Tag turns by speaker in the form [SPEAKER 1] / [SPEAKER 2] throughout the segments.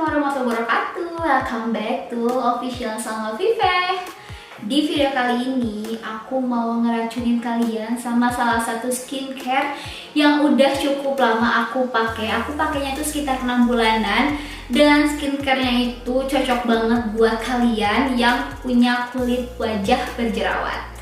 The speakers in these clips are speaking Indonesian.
[SPEAKER 1] warahmatullahi wabarakatuh. Welcome back to Official Salma Vive. Di video kali ini aku mau ngeracunin kalian sama salah satu skincare yang udah cukup lama aku pakai. Aku pakainya itu sekitar 6 bulanan dan skincarenya itu cocok banget buat kalian yang punya kulit wajah berjerawat.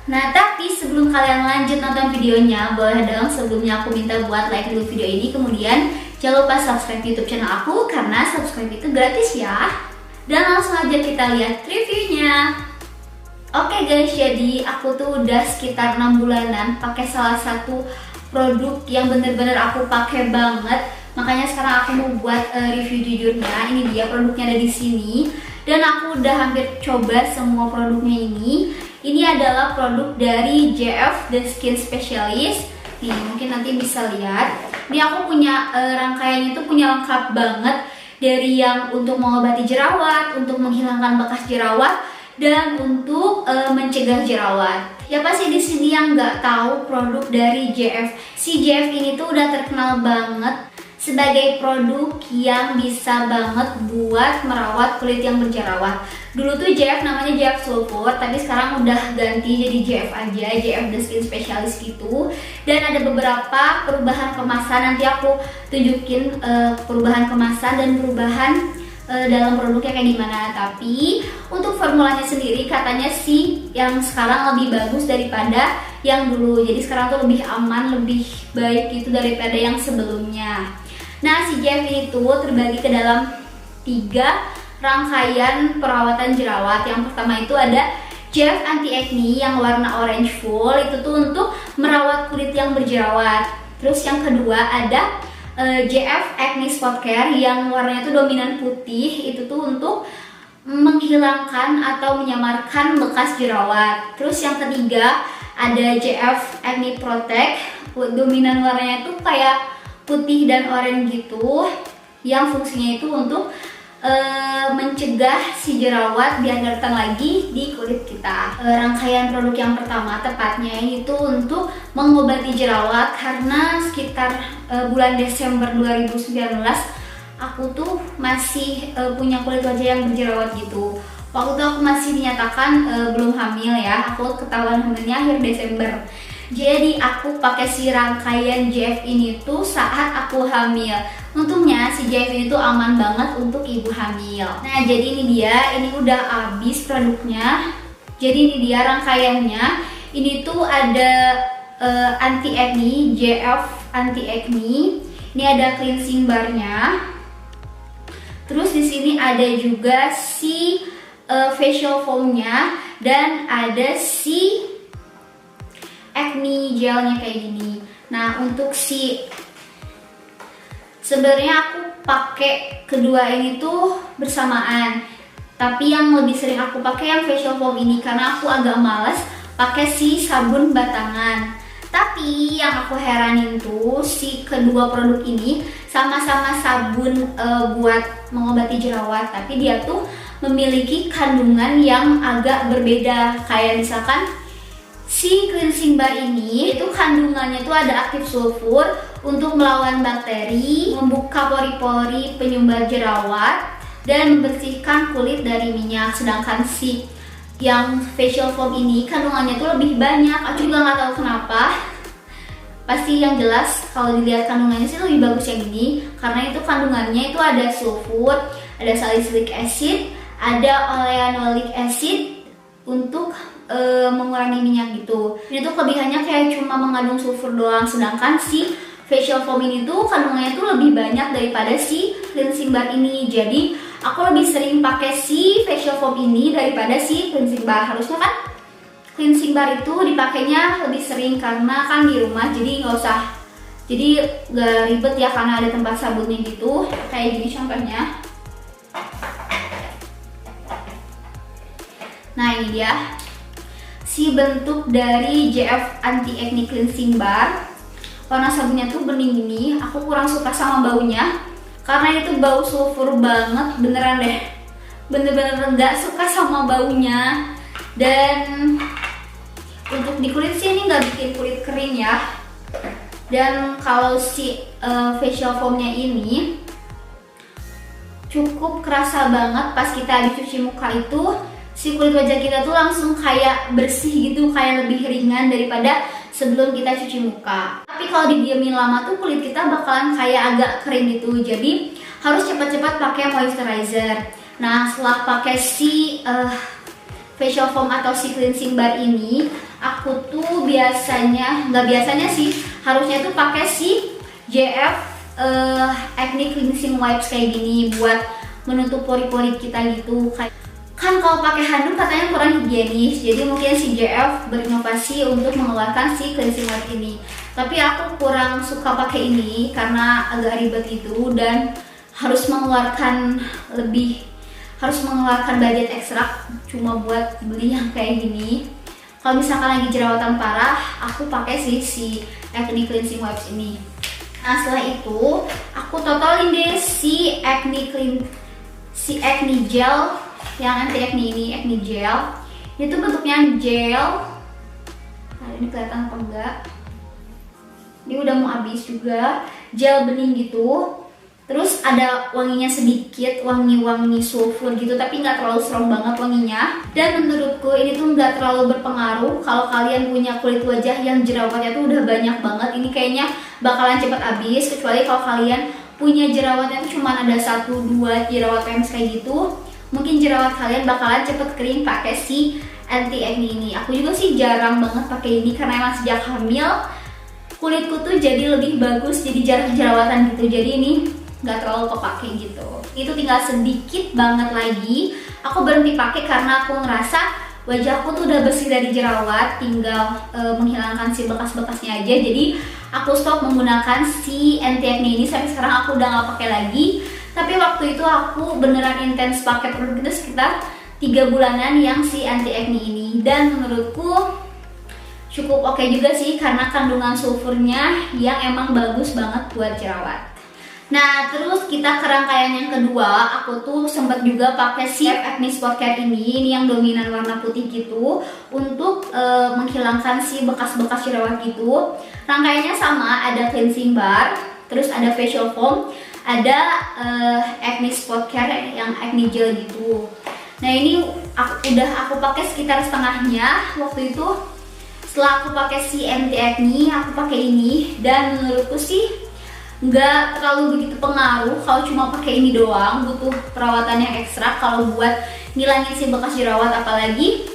[SPEAKER 1] Nah, tapi sebelum kalian lanjut nonton videonya, boleh dong sebelumnya aku minta buat like dulu video ini. Kemudian jangan lupa subscribe YouTube channel aku karena subscribe itu gratis ya. Dan langsung aja kita lihat reviewnya. Oke guys, jadi aku tuh udah sekitar 6 bulanan pakai salah satu produk yang bener-bener aku pakai banget. Makanya sekarang aku mau buat review jujurnya. Ini dia produknya ada di sini. Dan aku udah hampir coba semua produknya ini. Ini adalah produk dari JF The Skin Specialist. Nih, mungkin nanti bisa lihat. Ini aku punya rangkaiannya itu punya lengkap banget. Dari yang untuk mengobati jerawat, untuk menghilangkan bekas jerawat, dan untuk mencegah jerawat. Ya pasti di sini yang nggak tahu produk dari JF. Si JF ini tuh udah terkenal banget sebagai produk yang bisa banget buat merawat kulit yang berjerawat. Dulu tuh JF namanya JF Sulfur, tapi sekarang udah ganti jadi JF aja, JF The Skin Specialist gitu. Dan ada beberapa perubahan kemasan, nanti aku tunjukin perubahan kemasan dan perubahan dalam produknya kayak gimana. Tapi untuk formulanya sendiri katanya sih yang sekarang lebih bagus daripada yang dulu. Jadi sekarang tuh lebih aman, lebih baik gitu daripada yang sebelumnya. Nah, si JF ini tuh terbagi ke dalam 3 rangkaian perawatan jerawat. Yang pertama itu ada JF Anti Acne yang warna orange full, itu tuh untuk merawat kulit yang berjerawat. Terus yang kedua ada JF Acne Spot Care yang warnanya itu dominan putih, itu tuh untuk menghilangkan atau menyamarkan bekas jerawat. Terus yang ketiga ada JF Acne Protect, dominan warnanya itu kayak putih dan oranye gitu, yang fungsinya itu untuk mencegah si jerawat biar gak datang lagi di kulit kita. Rangkaian produk yang pertama tepatnya itu untuk mengobati jerawat, karena sekitar bulan Desember 2019 aku tuh masih punya kulit wajah yang berjerawat gitu. Waktu itu aku masih dinyatakan belum hamil ya, aku ketahuan hamilnya akhir Desember. Jadi aku pakai si rangkaian JF ini tuh saat aku hamil. Untungnya si JF ini tuh aman banget untuk ibu hamil. Nah, jadi ini dia, ini udah habis produknya. Jadi ini dia rangkaiannya. Ini tuh ada anti acne, JF Anti Acne. Ini ada cleansing barnya. Terus di sini ada juga si facial foamnya dan ada si acne gelnya kayak gini. Nah, untuk si sebenarnya aku pakai kedua ini tuh bersamaan. Tapi yang lebih sering aku pakai yang facial foam ini karena aku agak males pakai si sabun batangan. Tapi yang aku heranin tuh si kedua produk ini sama-sama sabun buat mengobati jerawat, tapi dia tuh memiliki kandungan yang agak berbeda. Kayak misalkan si cleansing bar ini itu kandungannya tuh ada aktif sulfur untuk melawan bakteri, membuka pori-pori penyumbat jerawat, dan membersihkan kulit dari minyak. Sedangkan si yang facial foam ini kandungannya tuh lebih banyak. Aku juga nggak tahu kenapa. Pasti yang jelas kalau dilihat kandungannya sih lebih bagus yang ini, karena itu kandungannya itu ada sulfur, ada salicylic acid, ada oleanolic acid untuk mengurangi minyak gitu. Ini tuh kelebihannya kayak cuma mengandung sulfur doang, sedangkan si facial foam ini tuh kandungannya tuh lebih banyak daripada si cleansing bar ini. Jadi aku lebih sering pakai si facial foam ini daripada si cleansing bar. Harusnya kan cleansing bar itu dipakainya lebih sering karena kan di rumah, jadi nggak usah, jadi nggak ribet ya karena ada tempat sabunnya gitu. Kayak gini contohnya. Nah, ini dia si bentuk dari JF Anti Acne Cleansing Bar. Warna sabunnya tuh bening gini. Aku kurang suka sama baunya karena itu bau sulfur banget, beneran deh. Bener-bener gak suka sama baunya. Dan untuk di kulit sih ini gak bikin kulit kering ya. Dan kalau si facial foamnya ini cukup kerasa banget pas kita habis cuci muka itu si kulit wajah kita tuh langsung kayak bersih gitu, kayak lebih ringan daripada sebelum kita cuci muka. Tapi kalau didiamin lama tuh kulit kita bakalan kayak agak kering gitu, jadi harus cepat-cepat pakai moisturizer. Nah, setelah pakai si facial foam atau si cleansing bar ini, aku tuh nggak biasanya sih, harusnya tuh pakai si JF Acne Cleansing Wipes kayak gini buat menutup pori-pori kita gitu. Kan kalau pakai handuk katanya kurang higienis, jadi mungkin si JF berinovasi untuk mengeluarkan si cleansing wipe ini. Tapi aku kurang suka pakai ini karena agak ribet itu dan harus mengeluarkan budget ekstra cuma buat beli yang kayak gini. Kalau misalkan lagi jerawatan parah, aku pakai si Acne Cleansing Wipes ini. Nah, setelah itu aku totalin deh si acne gel yang anti acne ini, acne gel. Ini tuh bentuknya gel. Nah, ini kelihatan apa enggak? Ini udah mau habis juga. Gel bening gitu. Terus ada wanginya sedikit, wangi-wangi sulfur gitu, tapi nggak terlalu strong banget wanginya. Dan menurutku ini tuh nggak terlalu berpengaruh kalau kalian punya kulit wajah yang jerawatnya tuh udah banyak banget. Ini kayaknya bakalan cepet habis, kecuali kalau kalian punya jerawatnya tuh cuma ada 1-2 jerawat pempes kayak gitu. Mungkin jerawat kalian bakalan cepet kering pakai si anti acne ini. Aku juga sih jarang banget pakai ini karena emang sejak hamil kulitku tuh jadi lebih bagus, jadi jarang jerawatan gitu. Jadi ini nggak terlalu kepake gitu. Itu tinggal sedikit banget lagi aku berhenti pakai karena aku ngerasa wajahku tuh udah bersih dari jerawat, tinggal menghilangkan si bekas-bekasnya aja. Jadi aku stop menggunakan si anti acne ini, sampai sekarang aku udah nggak pakai lagi. Tapi waktu itu aku beneran intens pakai produk itu sekitar 3 bulanan yang si anti acne ini, dan menurutku cukup oke juga sih karena kandungan sulfurnya yang emang bagus banget buat jerawat. Nah, terus kita ke rangkaian yang kedua, aku tuh sempat juga pakai si Acne Spot Care ini yang dominan warna putih gitu untuk menghilangkan si bekas-bekas jerawat gitu. Rangkaiannya sama, ada cleansing bar, terus ada facial foam, ada Acne Spot Care yang acne gel gitu. Nah, ini aku pakai sekitar setengahnya waktu itu. Setelah aku pakai si anti acne, aku pakai ini, dan menurutku sih nggak terlalu begitu pengaruh kalau cuma pakai ini doang. Butuh perawatan yang ekstra kalau buat ngilangin si bekas jerawat, apalagi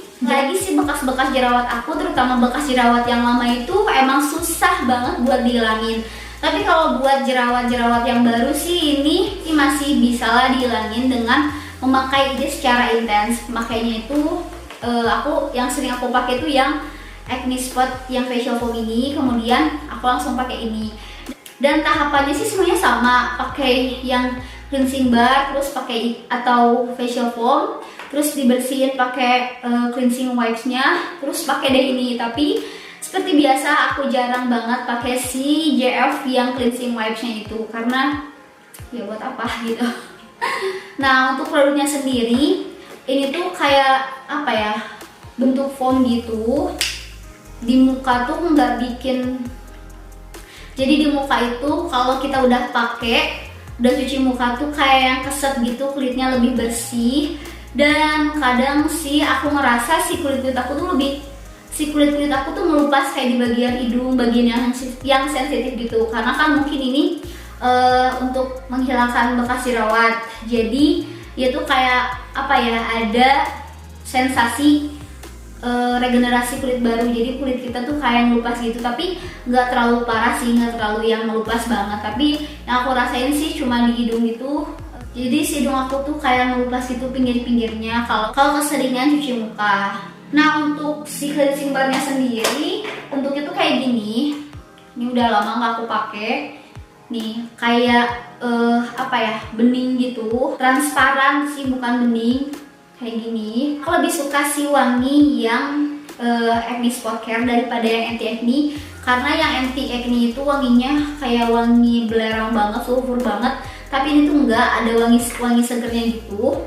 [SPEAKER 1] si bekas-bekas jerawat aku, terutama bekas jerawat yang lama itu emang susah banget buat dihilangin. Tapi kalau buat jerawat-jerawat yang baru sih ini masih bisa lah dihilangin dengan memakai ini secara intens. Makanya itu yang sering aku pakai itu yang Acne Spot yang facial foam ini, kemudian aku langsung pakai ini. Dan tahapannya sih semuanya sama, pakai yang cleansing bar, terus pakai atau facial foam, terus dibersihin pakai cleansing wipes-nya, terus pakai deh ini. Tapi seperti biasa aku jarang banget pakai si JF yang cleansing wipes-nya itu karena ya buat apa gitu. Nah, untuk produknya sendiri ini tuh kayak apa ya, bentuk foam gitu. Di muka tuh nggak bikin, jadi di muka itu kalau kita udah cuci muka tuh kayak yang keset gitu, kulitnya lebih bersih. Dan kadang sih aku ngerasa si kulit aku tuh melupas kayak di bagian hidung, bagian yang sensitif gitu, karena kan mungkin ini untuk menghilangkan bekas jerawat. Jadi ya tuh kayak apa ya, ada sensasi regenerasi kulit baru, jadi kulit kita tuh kayak ngelupas gitu, tapi nggak terlalu parah sih, nggak terlalu yang ngelupas banget. Tapi yang aku rasain sih cuma di hidung gitu, jadi si hidung aku tuh kayak ngelupas gitu pinggir-pinggirnya kalau keseringan cuci muka. Nah, untuk si cleansing barnya sendiri bentuknya tuh kayak gini. Ini udah lama nggak aku pakai. Nih kayak apa ya, bening gitu, transparan sih, bukan bening. Kayak gini. Aku lebih suka si wangi yang Acne Spot Care daripada yang anti acne, karena yang anti acne itu wanginya kayak wangi belerang banget, sulfur banget. Tapi ini tuh enggak, ada wangi segernya gitu.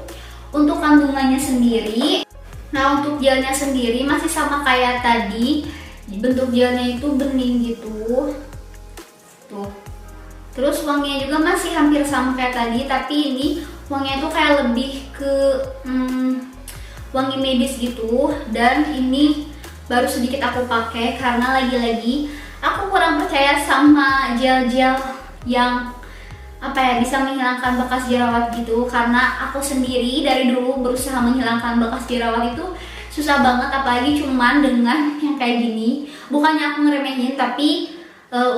[SPEAKER 1] Untuk kandungannya sendiri, nah untuk gelnya sendiri masih sama kayak tadi. Bentuk gelnya itu bening gitu. Tuh. Terus wanginya juga masih hampir sama kayak tadi, tapi ini wanginya tuh kayak lebih ke wangi medis gitu. Dan ini baru sedikit aku pakai karena lagi-lagi aku kurang percaya sama gel-gel yang bisa menghilangkan bekas jerawat gitu, karena aku sendiri dari dulu berusaha menghilangkan bekas jerawat itu susah banget, apalagi cuman dengan yang kayak gini. Bukannya aku ngeremehin, tapi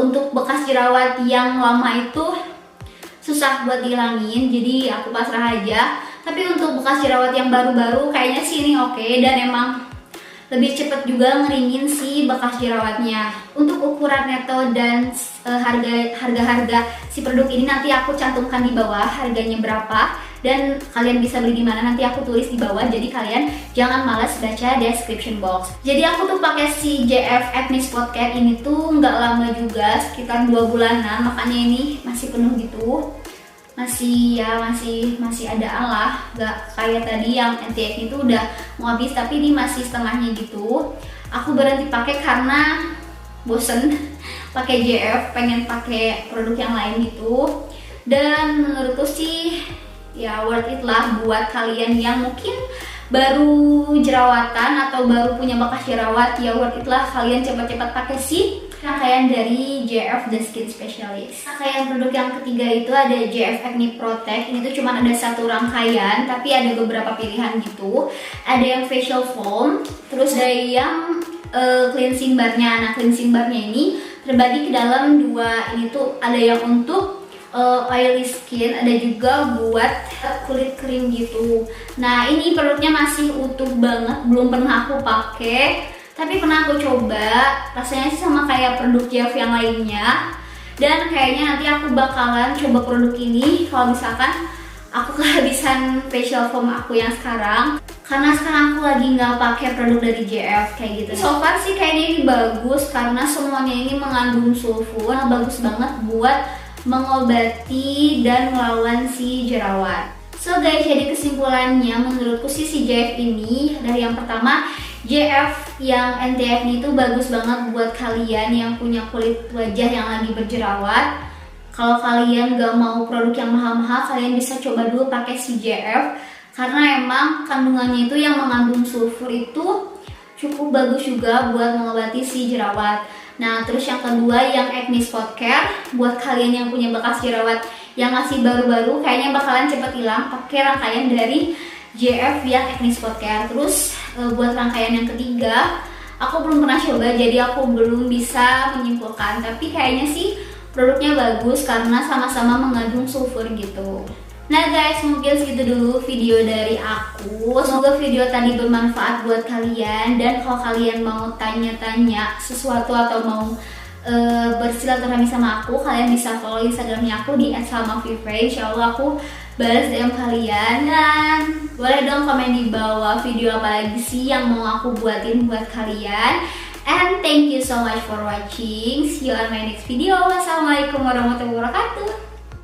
[SPEAKER 1] untuk bekas jerawat yang lama itu susah buat dihilangin, jadi aku pasrah aja. Tapi untuk bekas jerawat yang baru-baru kayaknya sih ini oke, dan emang lebih cepet juga ngeringin si bekas jerawatnya. Untuk ukuran neto dan harga si produk ini nanti aku cantumkan di bawah harganya berapa, dan kalian bisa beli di mana nanti aku tulis di bawah, jadi kalian jangan malas baca description box. Jadi aku tuh pakai si JF Acne Spot Care ini tuh nggak lama juga, sekitar 2 bulanan, makanya ini masih penuh gitu. Masih adaan lah, gak kayak tadi yang anti acne itu udah mau habis, tapi ini masih setengahnya gitu. Aku berhenti pakai karena bosen pakai JF, pengen pakai produk yang lain gitu. Dan menurutku sih ya worth it lah buat kalian yang mungkin baru jerawatan atau baru punya bekas jerawat, ya worth it lah kalian cepat-cepat pakai sih rangkaian dari JF The Skin Specialist. Rangkaian produk yang ketiga itu ada JF Acne Protect. Ini tuh cuma ada satu rangkaian, tapi ada beberapa pilihan gitu. Ada yang facial foam, terus ada yang cleansing barnya. Nah, cleansing barnya ini terbagi ke dalam dua. Ini tuh ada yang untuk oily skin, ada juga buat kulit kering gitu. Nah, ini produknya masih utuh banget, belum pernah aku pakai. Tapi pernah aku coba, rasanya sih sama kayak produk JF yang lainnya. Dan kayaknya nanti aku bakalan coba produk ini kalau misalkan aku kehabisan facial foam aku yang sekarang. Karena sekarang aku lagi nggak pakai produk dari JF kayak gitu. So far sih kayaknya ini bagus karena semuanya ini mengandung sulfur. Bagus banget buat mengobati dan melawan si jerawat. So guys, jadi kesimpulannya menurutku sih si JF ini, dari yang pertama, JF yang anti acne itu bagus banget buat kalian yang punya kulit wajah yang lagi berjerawat. Kalau kalian gak mau produk yang mahal-mahal, kalian bisa coba dulu pakai si JF, karena emang kandungannya itu yang mengandung sulfur itu cukup bagus juga buat mengobati si jerawat. Nah, terus yang kedua yang Acne Spot Care, buat kalian yang punya bekas jerawat yang masih baru-baru, kayaknya bakalan cepet hilang pakai rangkaian dari JF yang Acne Spot Care. Terus buat rangkaian yang ketiga, aku belum pernah coba, jadi aku belum bisa menyimpulkan. Tapi kayaknya sih produknya bagus karena sama-sama mengandung sulfur gitu. Nah guys, mungkin segitu dulu video dari aku. Semoga video tadi bermanfaat buat kalian. Dan kalau kalian mau tanya-tanya sesuatu atau mau bersilaturahmi sama aku, kalian bisa follow Instagramnya aku di @salmafifre. Insyaallah aku balas DM kalian. Dan boleh dong komen di bawah video apa lagi sih yang mau aku buatin buat kalian. And thank you so much for watching. See you on my next video. Wassalamualaikum warahmatullahi wabarakatuh.